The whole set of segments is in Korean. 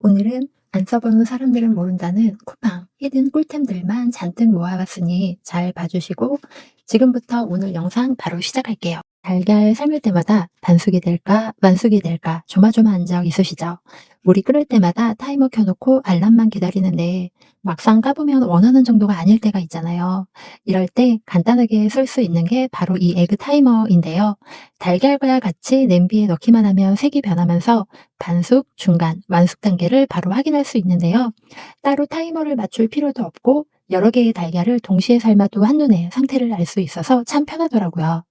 오늘은 안 써보는 사람들은 모른다는 쿠팡 히든 꿀템들만 잔뜩 모아봤으니 잘 봐주시고 지금부터 오늘 영상 바로 시작할게요. 달걀 삶을 때마다 반숙이 될까 완숙이 될까 조마조마한 적 있으시죠? 물이 끓을 때마다 타이머 켜놓고 알람만 기다리는데 막상 까보면 원하는 정도가 아닐 때가 있잖아요. 이럴 때 간단하게 쓸 수 있는 게 바로 이 에그 타이머인데요. 달걀과 같이 냄비에 넣기만 하면 색이 변하면서 반숙, 중간, 완숙 단계를 바로 확인할 수 있는데요. 따로 타이머를 맞출 필요도 없고 여러 개의 달걀을 동시에 삶아도 한눈에 상태를 알 수 있어서 참 편하더라고요.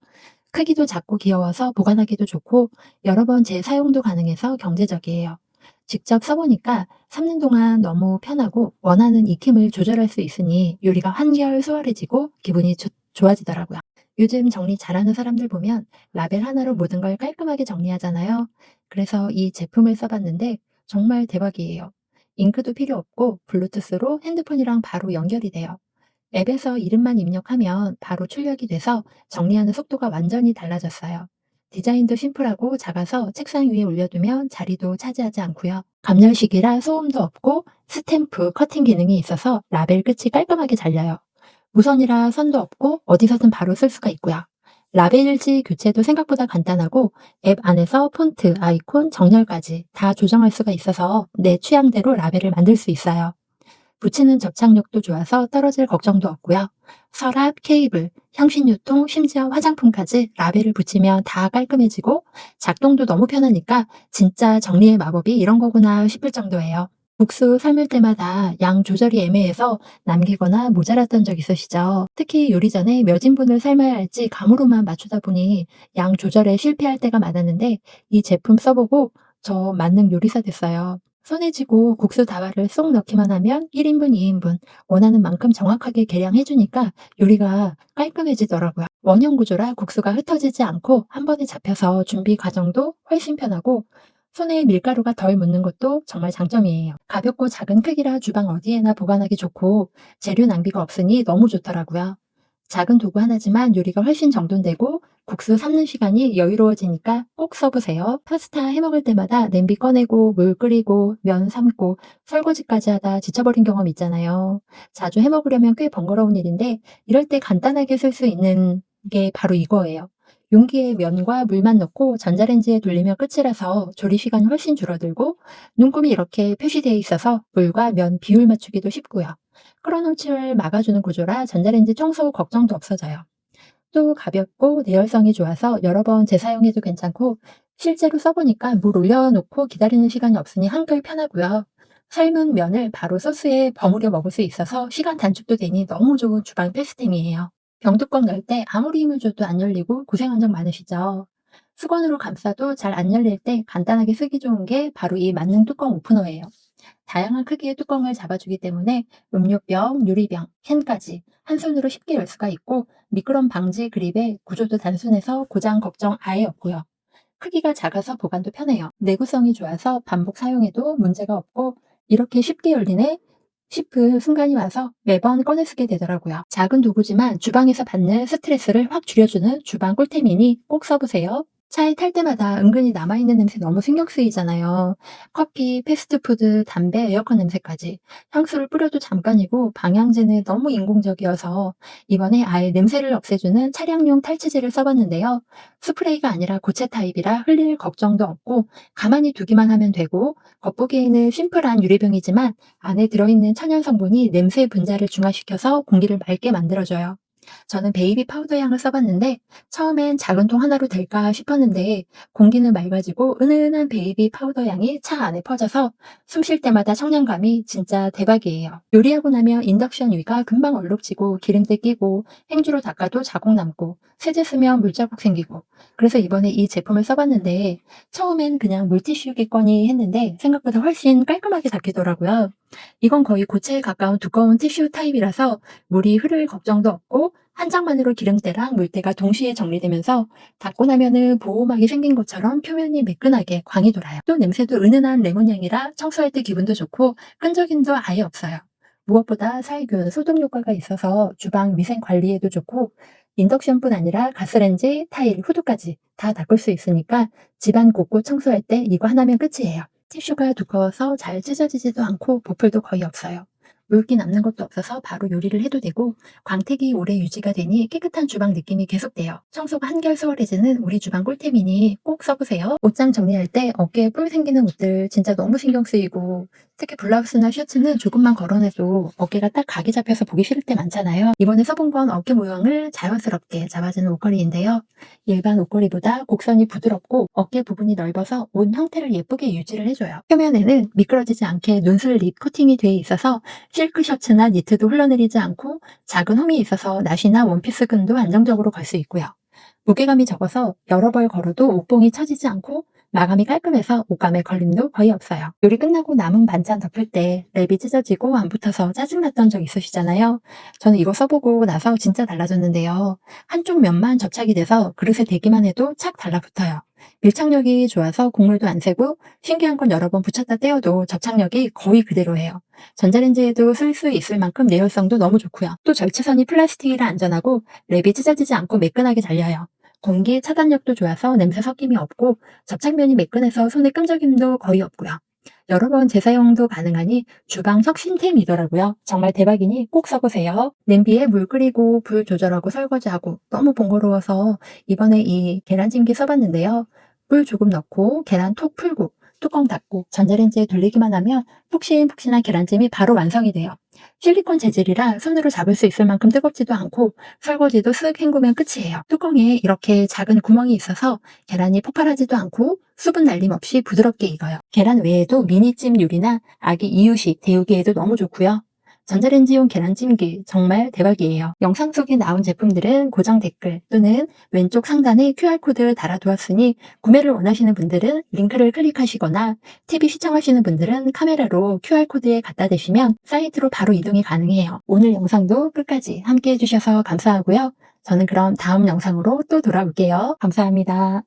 크기도 작고 귀여워서 보관하기도 좋고 여러 번 재사용도 가능해서 경제적이에요. 직접 써보니까 삶는 동안 너무 편하고 원하는 익힘을 조절할 수 있으니 요리가 한결 수월해지고 기분이 좋아지더라고요. 요즘 정리 잘하는 사람들 보면 라벨 하나로 모든 걸 깔끔하게 정리하잖아요. 그래서 이 제품을 써봤는데 정말 대박이에요. 잉크도 필요 없고 블루투스로 핸드폰이랑 바로 연결이 돼요. 앱에서 이름만 입력하면 바로 출력이 돼서 정리하는 속도가 완전히 달라졌어요. 디자인도 심플하고 작아서 책상 위에 올려두면 자리도 차지하지 않고요. 감열식이라 소음도 없고 스탬프, 커팅 기능이 있어서 라벨 끝이 깔끔하게 잘려요. 무선이라 선도 없고 어디서든 바로 쓸 수가 있고요. 라벨지 교체도 생각보다 간단하고 앱 안에서 폰트, 아이콘, 정렬까지 다 조정할 수가 있어서 내 취향대로 라벨을 만들 수 있어요. 붙이는 접착력도 좋아서 떨어질 걱정도 없고요. 서랍, 케이블, 향신료통, 심지어 화장품까지 라벨을 붙이면 다 깔끔해지고 작동도 너무 편하니까 진짜 정리의 마법이 이런 거구나 싶을 정도예요. 국수 삶을 때마다 양 조절이 애매해서 남기거나 모자랐던 적 있으시죠? 특히 요리 전에 몇 인분을 삶아야 할지 감으로만 맞추다 보니 양 조절에 실패할 때가 많았는데 이 제품 써보고 저 만능 요리사 됐어요. 손에 쥐고 국수 다발을 쏙 넣기만 하면 1인분, 2인분 원하는 만큼 정확하게 계량해주니까 요리가 깔끔해지더라고요. 원형 구조라 국수가 흩어지지 않고 한 번에 잡혀서 준비 과정도 훨씬 편하고 손에 밀가루가 덜 묻는 것도 정말 장점이에요. 가볍고 작은 크기라 주방 어디에나 보관하기 좋고 재료 낭비가 없으니 너무 좋더라고요. 작은 도구 하나지만 요리가 훨씬 정돈되고 국수 삶는 시간이 여유로워지니까 꼭 써보세요. 파스타 해먹을 때마다 냄비 꺼내고 물 끓이고 면 삶고 설거지까지 하다 지쳐버린 경험 있잖아요. 자주 해먹으려면 꽤 번거로운 일인데 이럴 때 간단하게 쓸 수 있는 게 바로 이거예요. 용기에 면과 물만 넣고 전자레인지에 돌리면 끝이라서 조리 시간이 훨씬 줄어들고 눈금이 이렇게 표시되어 있어서 물과 면 비율 맞추기도 쉽고요. 끓어넘침을 막아주는 구조라 전자레인지 청소 걱정도 없어져요. 또 가볍고 내열성이 좋아서 여러 번 재사용해도 괜찮고 실제로 써보니까 물 올려놓고 기다리는 시간이 없으니 한결 편하고요. 삶은 면을 바로 소스에 버무려 먹을 수 있어서 시간 단축도 되니 너무 좋은 주방 필수템이에요. 병뚜껑 열 때 아무리 힘을 줘도 안 열리고 고생한 적 많으시죠? 수건으로 감싸도 잘 안 열릴 때 간단하게 쓰기 좋은 게 바로 이 만능 뚜껑 오프너예요. 다양한 크기의 뚜껑을 잡아주기 때문에 음료병, 유리병, 캔까지 한 손으로 쉽게 열 수가 있고 미끄럼 방지 그립의 구조도 단순해서 고장 걱정 아예 없고요. 크기가 작아서 보관도 편해요. 내구성이 좋아서 반복 사용해도 문제가 없고 이렇게 쉽게 열리네 싶은 순간이 와서 매번 꺼내 쓰게 되더라고요. 작은 도구지만 주방에서 받는 스트레스를 확 줄여주는 주방 꿀템이니 꼭 써보세요. 차에 탈 때마다 은근히 남아있는 냄새 너무 신경 쓰이잖아요. 커피, 패스트푸드, 담배, 에어컨 냄새까지. 향수를 뿌려도 잠깐이고 방향제는 너무 인공적이어서 이번에 아예 냄새를 없애주는 차량용 탈취제를 써봤는데요. 스프레이가 아니라 고체 타입이라 흘릴 걱정도 없고 가만히 두기만 하면 되고 겉보기에는 심플한 유리병이지만 안에 들어있는 천연 성분이 냄새 분자를 중화시켜서 공기를 맑게 만들어줘요. 저는 베이비 파우더 향을 써봤는데 처음엔 작은 통 하나로 될까 싶었는데 공기는 맑아지고 은은한 베이비 파우더 향이 차 안에 퍼져서 숨쉴 때마다 청량감이 진짜 대박이에요. 요리하고 나면 인덕션 위가 금방 얼룩지고 기름때 끼고 행주로 닦아도 자국 남고 세제 쓰면 물자국 생기고 그래서 이번에 이 제품을 써봤는데 처음엔 그냥 물티슈겠거니 했는데 생각보다 훨씬 깔끔하게 닦이더라고요. 이건 거의 고체에 가까운 두꺼운 티슈 타입이라서 물이 흐를 걱정도 없고 한 장만으로 기름때랑 물때가 동시에 정리되면서 닦고 나면은 보호막이 생긴 것처럼 표면이 매끈하게 광이 돌아요. 또 냄새도 은은한 레몬향이라 청소할 때 기분도 좋고 끈적임도 아예 없어요. 무엇보다 살균, 소독 효과가 있어서 주방 위생 관리에도 좋고 인덕션뿐 아니라 가스레인지, 타일, 후드까지 다 닦을 수 있으니까 집안 곳곳 청소할 때 이거 하나면 끝이에요. 티슈가 두꺼워서 잘 찢어지지도 않고 보풀도 거의 없어요. 물기 남는 것도 없어서 바로 요리를 해도 되고 광택이 오래 유지가 되니 깨끗한 주방 느낌이 계속돼요. 청소가 한결 수월해지는 우리 주방 꿀템이니 꼭 써보세요. 옷장 정리할 때 어깨에 뿔 생기는 옷들 진짜 너무 신경 쓰이고 특히 블라우스나 셔츠는 조금만 걸어내도 어깨가 딱 각이 잡혀서 보기 싫을 때 많잖아요. 이번에 써본 건 어깨 모양을 자연스럽게 잡아주는 옷걸이인데요. 일반 옷걸이보다 곡선이 부드럽고 어깨 부분이 넓어서 옷 형태를 예쁘게 유지를 해줘요. 표면에는 미끄러지지 않게 눈슬립 코팅이 되어 있어서 실크 셔츠나 니트도 흘러내리지 않고 작은 홈이 있어서 나시나 원피스 끈도 안정적으로 걸 수 있고요. 무게감이 적어서 여러 벌 걸어도 옷봉이 처지지 않고 마감이 깔끔해서 옷감에 걸림도 거의 없어요. 요리 끝나고 남은 반찬 덮을 때 랩이 찢어지고 안 붙어서 짜증났던 적 있으시잖아요. 저는 이거 써보고 나서 진짜 달라졌는데요. 한쪽 면만 접착이 돼서 그릇에 대기만 해도 착 달라붙어요. 밀착력이 좋아서 국물도 안 새고 신기한 건 여러 번 붙였다 떼어도 접착력이 거의 그대로예요. 전자레인지에도 쓸 수 있을 만큼 내열성도 너무 좋고요. 또 절취선이 플라스틱이라 안전하고 랩이 찢어지지 않고 매끈하게 잘려요. 공기 차단력도 좋아서 냄새 섞임이 없고 접착면이 매끈해서 손에 끈적임도 거의 없고요. 여러 번 재사용도 가능하니 주방 혁신템이더라고요. 정말 대박이니 꼭 써보세요. 냄비에 물 끓이고 불 조절하고 설거지하고 너무 번거로워서 이번에 이 계란찜기 써봤는데요. 물 조금 넣고 계란 톡 풀고 뚜껑 닫고 전자레인지에 돌리기만 하면 푹신푹신한 계란찜이 바로 완성이 돼요. 실리콘 재질이라 손으로 잡을 수 있을 만큼 뜨겁지도 않고 설거지도 쓱 헹구면 끝이에요. 뚜껑에 이렇게 작은 구멍이 있어서 계란이 폭발하지도 않고 수분 날림 없이 부드럽게 익어요. 계란 외에도 미니찜 요리나 아기 이유식 데우기에도 너무 좋고요. 전자레인지용 계란찜기 정말 대박이에요. 영상 속에 나온 제품들은 고정 댓글 또는 왼쪽 상단에 QR코드 달아두었으니 구매를 원하시는 분들은 링크를 클릭하시거나 TV 시청하시는 분들은 카메라로 QR코드에 갖다 대시면 사이트로 바로 이동이 가능해요. 오늘 영상도 끝까지 함께 해주셔서 감사하고요. 저는 그럼 다음 영상으로 또 돌아올게요. 감사합니다.